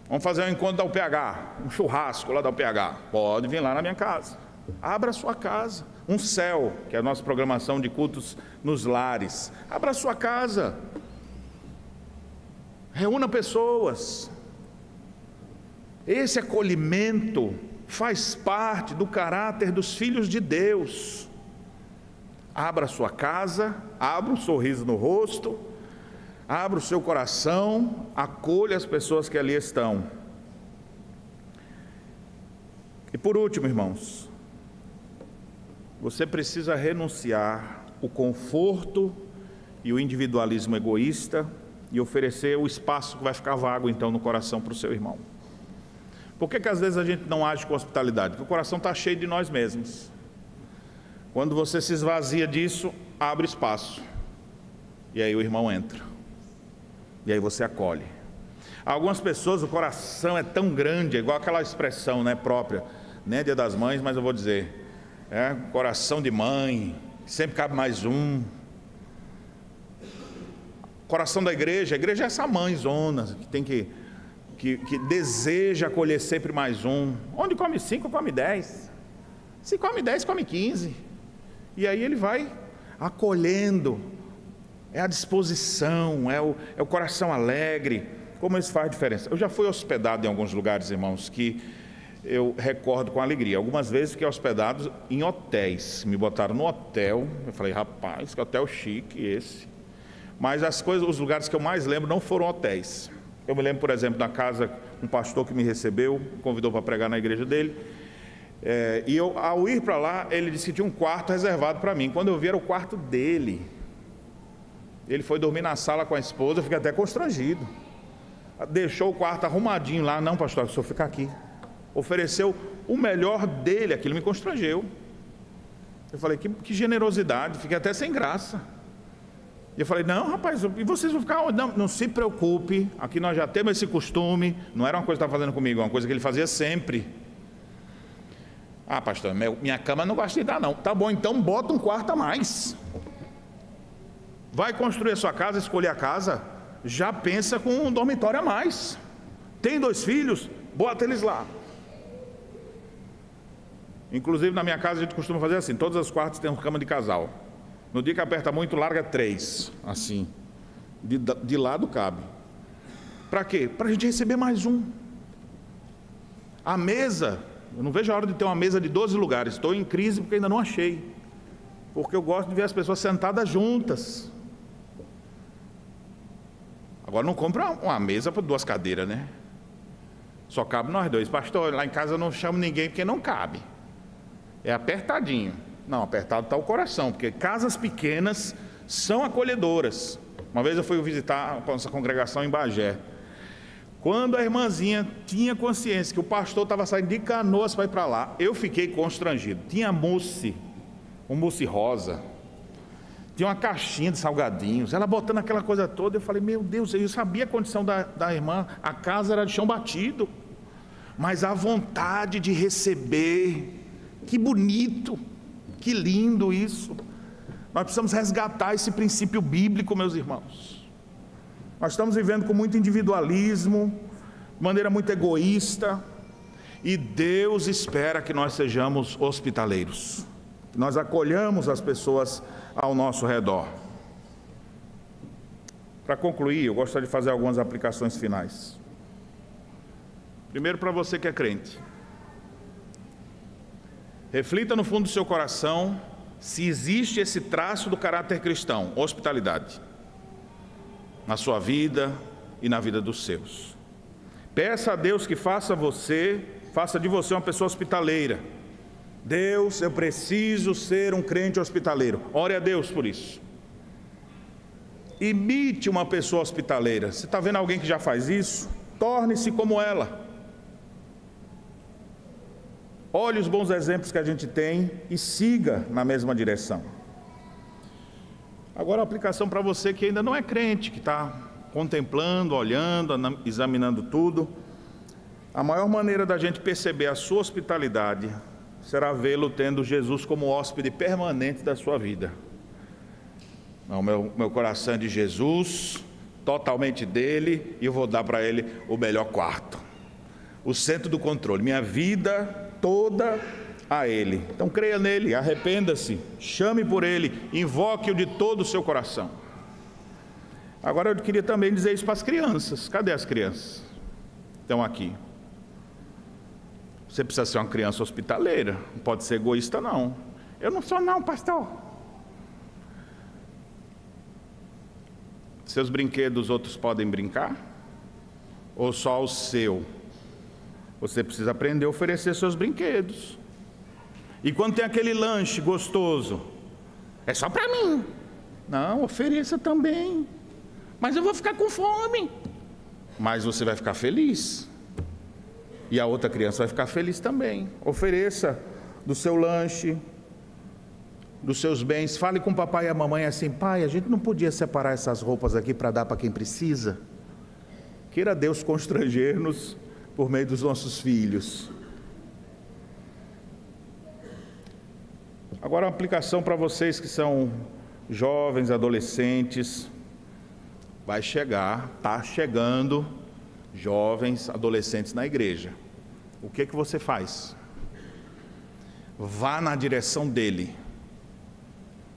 Vamos fazer um encontro da UPH, um churrasco lá da UPH. Pode vir lá na minha casa. Abra a sua casa. Um céu, que é a nossa programação de cultos nos lares. Abra a sua casa. Reúna pessoas. Esse acolhimento faz parte do caráter dos filhos de Deus. Abra a sua casa, abra um sorriso no rosto, abra o seu coração, acolha as pessoas que ali estão. E por último, irmãos, você precisa renunciar o conforto e o individualismo egoísta e oferecer o espaço que vai ficar vago então no coração para o seu irmão. Por que às vezes a gente não age com hospitalidade? Porque o coração está cheio de nós mesmos. Quando você se esvazia disso, abre espaço. E aí o irmão entra. E aí você acolhe. Algumas pessoas, o coração é tão grande, é igual aquela expressão, né, própria, nem é Dia das Mães, mas eu vou dizer, coração de mãe, sempre cabe mais um. Coração da igreja, a igreja é essa mãezona, que tem que deseja acolher sempre mais um. Onde come 5, come 10. Se come 10, come 15. E aí ele vai acolhendo. É a disposição, é o coração alegre. Como isso faz diferença? Eu já fui hospedado em alguns lugares, irmãos, que eu recordo com alegria. Algumas vezes fiquei hospedado em hotéis. Me botaram no hotel. Eu falei, rapaz, que hotel chique esse. Mas os lugares que eu mais lembro não foram hotéis. Eu me lembro, por exemplo, da casa, um pastor que me recebeu, me convidou para pregar na igreja dele. E eu, ao ir para lá, ele disse que tinha um quarto reservado para mim. Quando eu vi, era o quarto dele. Ele foi dormir na sala com a esposa, eu fiquei até constrangido. Deixou o quarto arrumadinho lá. Não, pastor, o senhor fica aqui. Ofereceu o melhor dele, aquilo me constrangeu. Eu falei, que generosidade, fiquei até sem graça. E eu falei, não, rapaz, e vocês vão ficar onde? Não se preocupe, aqui nós já temos esse costume. Não era uma coisa que estava fazendo comigo, é uma coisa que ele fazia sempre. Ah, pastor, minha cama não gosta de dar não. Tá bom, então bota um quarto a mais. Vai construir a sua casa, escolher a casa, já pensa com um dormitório a mais. Tem 2 filhos, bota eles lá. Inclusive na minha casa a gente costuma fazer assim, todos os quartos têm uma cama de casal. No dia que aperta muito, larga 3, assim, de lado cabe. Para quê? Para a gente receber mais um. A mesa, eu não vejo a hora de ter uma mesa de 12 lugares, estou em crise porque ainda não achei. Porque eu gosto de ver as pessoas sentadas juntas. Agora não compra uma mesa para 2 cadeiras, né? Só cabe nós 2. Pastor, lá em casa eu não chamo ninguém porque não cabe. É apertadinho. Não, apertado está o coração, porque casas pequenas são acolhedoras. Uma vez eu fui visitar a nossa congregação em Bagé. Quando a irmãzinha tinha consciência que o pastor estava saindo de Canoas para ir para lá, eu fiquei constrangido. Tinha mousse, um mousse rosa, tinha uma caixinha de salgadinhos, ela botando aquela coisa toda. Eu falei, meu Deus, eu sabia a condição da irmã, a casa era de chão batido, mas a vontade de receber, que bonito. Que lindo isso. Nós precisamos resgatar esse princípio bíblico, meus irmãos. Nós estamos vivendo com muito individualismo, de maneira muito egoísta, e Deus espera que nós sejamos hospitaleiros, que nós acolhamos as pessoas ao nosso redor. Para concluir, eu gostaria de fazer algumas aplicações finais. Primeiro, para você que é crente. Reflita no fundo do seu coração se existe esse traço do caráter cristão, hospitalidade, na sua vida e na vida dos seus. Peça a Deus que faça de você uma pessoa hospitaleira. Deus, eu preciso ser um crente hospitaleiro. Ore a Deus por isso. Imite uma pessoa hospitaleira. Você está vendo alguém que já faz isso? Torne-se como ela. Olhe os bons exemplos que a gente tem e siga na mesma direção. Agora a aplicação para você que ainda não é crente, que está contemplando, olhando, examinando tudo. A maior maneira da gente perceber a sua hospitalidade será vê-lo tendo Jesus como hóspede permanente da sua vida. Não, meu coração é de Jesus, totalmente dele, e eu vou dar para ele o melhor quarto, o centro do controle, minha vida toda a ele. Então creia nele, arrependa-se, chame por ele, invoque-o de todo o seu coração. Agora eu queria também dizer isso para as crianças. Cadê as crianças? Estão aqui. Você precisa ser uma criança hospitaleira, não pode ser egoísta não. Eu não sou não, pastor. Seus brinquedos outros podem brincar? Ou só o seu? Você precisa aprender a oferecer seus brinquedos. E quando tem aquele lanche gostoso, é só para mim. Não, ofereça também. Mas eu vou ficar com fome. Mas você vai ficar feliz. E a outra criança vai ficar feliz também. Ofereça do seu lanche, dos seus bens. Fale com o papai e a mamãe assim: pai, a gente não podia separar essas roupas aqui para dar para quem precisa? Queira Deus constranger-nos por meio dos nossos filhos. Agora uma aplicação para vocês que são jovens, adolescentes. Vai chegar, está chegando jovens, adolescentes na igreja. O que você faz? Vá na direção dele.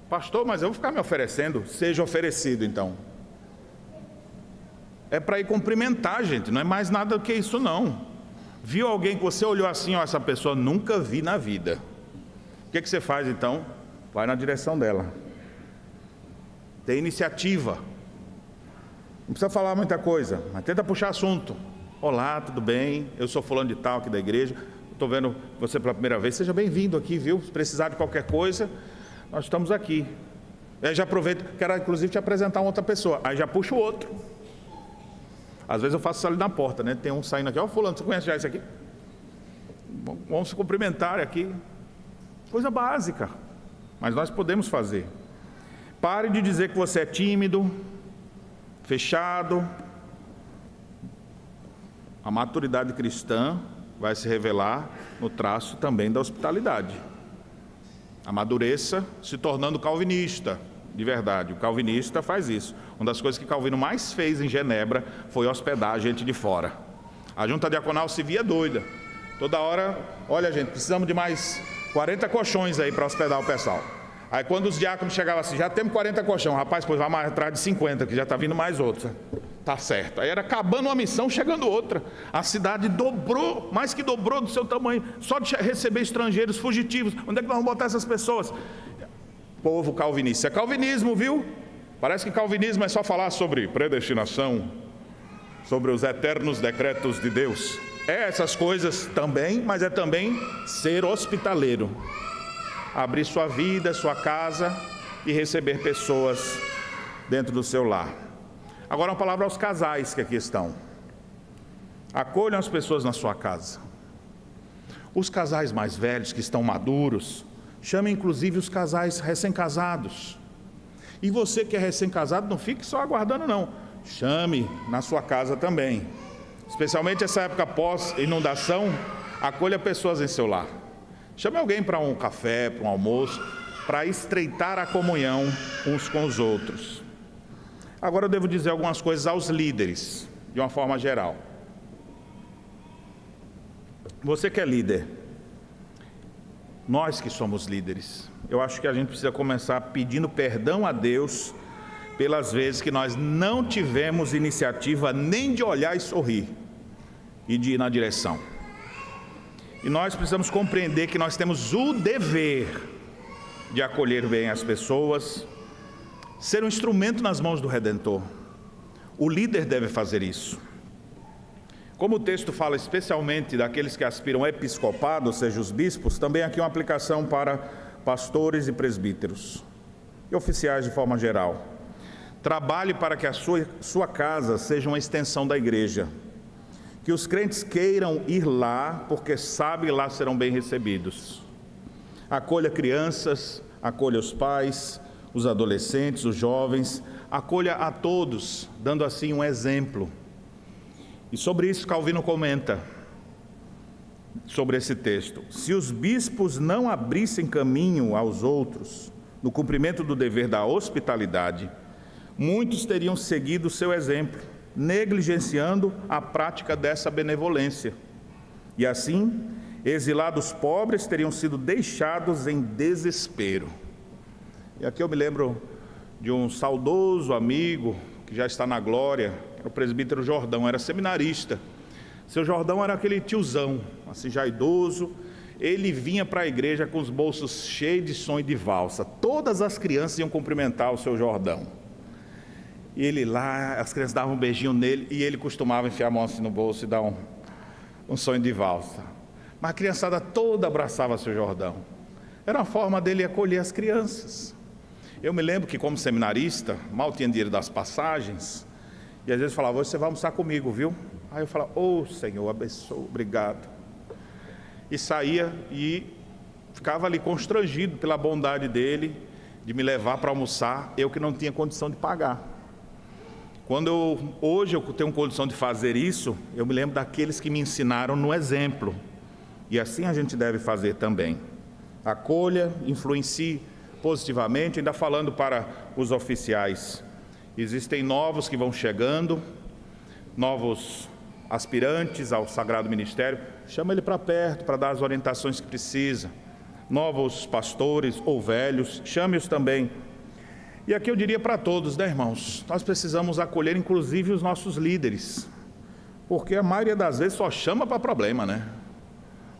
Pastor, mas eu vou ficar me oferecendo? Seja oferecido então. É para ir cumprimentar, gente, não é mais nada do que isso não. Viu alguém que você olhou assim, ó, essa pessoa nunca vi na vida. O que você faz então? Vai na direção dela. Tem iniciativa. Não precisa falar muita coisa, mas tenta puxar assunto. Olá, tudo bem? Eu sou fulano de tal aqui da igreja. Estou vendo você pela primeira vez. Seja bem-vindo aqui, viu? Se precisar de qualquer coisa, nós estamos aqui. Aí já aproveito, quero inclusive te apresentar uma outra pessoa. Aí já puxa o outro. Às vezes eu faço isso ali na porta, né? Tem um saindo aqui. Ó, fulano, você conhece já isso aqui? Vamos se cumprimentar aqui. Coisa básica, mas nós podemos fazer. Pare de dizer que você é tímido, fechado. A maturidade cristã vai se revelar no traço também da hospitalidade. Amadureça se tornando calvinista, de verdade. O calvinista faz isso. Uma das coisas que Calvino mais fez em Genebra foi hospedar a gente de fora. A junta diaconal se via doida. Toda hora, olha gente, precisamos de mais 40 colchões aí para hospedar o pessoal. Aí quando os diáconos chegavam assim, já temos 40 colchões, rapaz, pois vai mais atrás de 50, que já está vindo mais outros. Tá certo. Aí era acabando uma missão, chegando outra. A cidade dobrou, mais que dobrou do seu tamanho, só de receber estrangeiros fugitivos. Onde é que nós vamos botar essas pessoas? Povo calvinista. É calvinismo, viu? Parece que calvinismo é só falar sobre predestinação, sobre os eternos decretos de Deus. É essas coisas também, mas é também ser hospitaleiro. Abrir sua vida, sua casa e receber pessoas dentro do seu lar. Agora uma palavra aos casais que aqui estão. Acolham as pessoas na sua casa. Os casais mais velhos que estão maduros, chamem inclusive os casais recém-casados. E você que é recém-casado, não fique só aguardando não. Chame na sua casa também. Especialmente essa época pós-inundação, acolha pessoas em seu lar. Chame alguém para um café, para um almoço, para estreitar a comunhão uns com os outros. Agora eu devo dizer algumas coisas aos líderes, de uma forma geral. Você que é líder, nós que somos líderes, eu acho que a gente precisa começar pedindo perdão a Deus pelas vezes que nós não tivemos iniciativa nem de olhar e sorrir e de ir na direção. E nós precisamos compreender que nós temos o dever de acolher bem as pessoas, ser um instrumento nas mãos do Redentor. O líder deve fazer isso. Como o texto fala especialmente daqueles que aspiram ao episcopado, ou seja, os bispos, também aqui uma aplicação para pastores e presbíteros e oficiais de forma geral. Trabalhe para que a sua casa seja uma extensão da igreja. Que os crentes queiram ir lá, porque sabem que lá serão bem recebidos. Acolha crianças, acolha os pais, os adolescentes, os jovens, acolha a todos, dando assim um exemplo. E sobre isso Calvino comenta: sobre esse texto: se os bispos não abrissem caminho aos outros no cumprimento do dever da hospitalidade, muitos teriam seguido o seu exemplo, negligenciando a prática dessa benevolência. E assim, exilados pobres teriam sido deixados em desespero. E aqui eu me lembro de um saudoso amigo que já está na glória, o presbítero Jordão, era seminarista. Seu Jordão era aquele tiozão, assim já idoso. Ele vinha para a igreja com os bolsos cheios de som e de valsa. Todas as crianças iam cumprimentar o seu Jordão. E ele lá, as crianças davam um beijinho nele, e ele costumava enfiar a mão assim no bolso e dar um sonho de valsa. Mas a criançada toda abraçava o seu Jordão. Era a forma dele acolher as crianças. Eu me lembro que, como seminarista, mal tinha dinheiro das passagens, e às vezes falava: você vai almoçar comigo, viu? Aí eu falava: ô Senhor, abençoe, obrigado. E saía e ficava ali constrangido pela bondade dele de me levar para almoçar, eu que não tinha condição de pagar. Hoje eu tenho condição de fazer isso, eu me lembro daqueles que me ensinaram no exemplo. E assim a gente deve fazer também. Acolha, influencie positivamente. Ainda falando para os oficiais, existem novos que vão chegando, novos aspirantes ao Sagrado Ministério, chama ele para perto para dar as orientações que precisa. Novos pastores ou velhos, chame-os também. E aqui eu diria para todos, né, irmãos, nós precisamos acolher inclusive os nossos líderes, porque a maioria das vezes só chama para problema, né?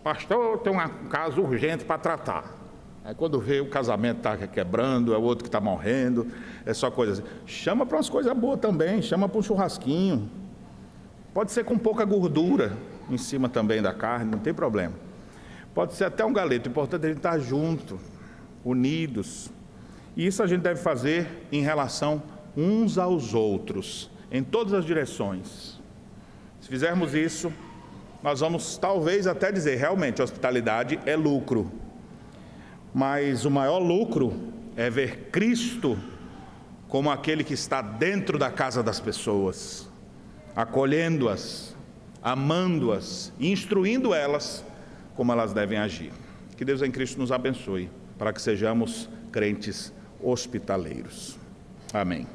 Pastor, tem um caso urgente para tratar. Aí quando vê o casamento está quebrando, é o outro que está morrendo, é só coisa assim. Chama para umas coisas boas também, chama para um churrasquinho. Pode ser com pouca gordura em cima também da carne, não tem problema. Pode ser até um galeto, o importante é a gente estar junto, unidos. E isso a gente deve fazer em relação uns aos outros, em todas as direções. Se fizermos isso, nós vamos talvez até dizer: realmente a hospitalidade é lucro. Mas o maior lucro é ver Cristo como aquele que está dentro da casa das pessoas, acolhendo-as, amando-as, instruindo elas como elas devem agir. Que Deus em Cristo nos abençoe, para que sejamos crentes hospitaleiros. Amém.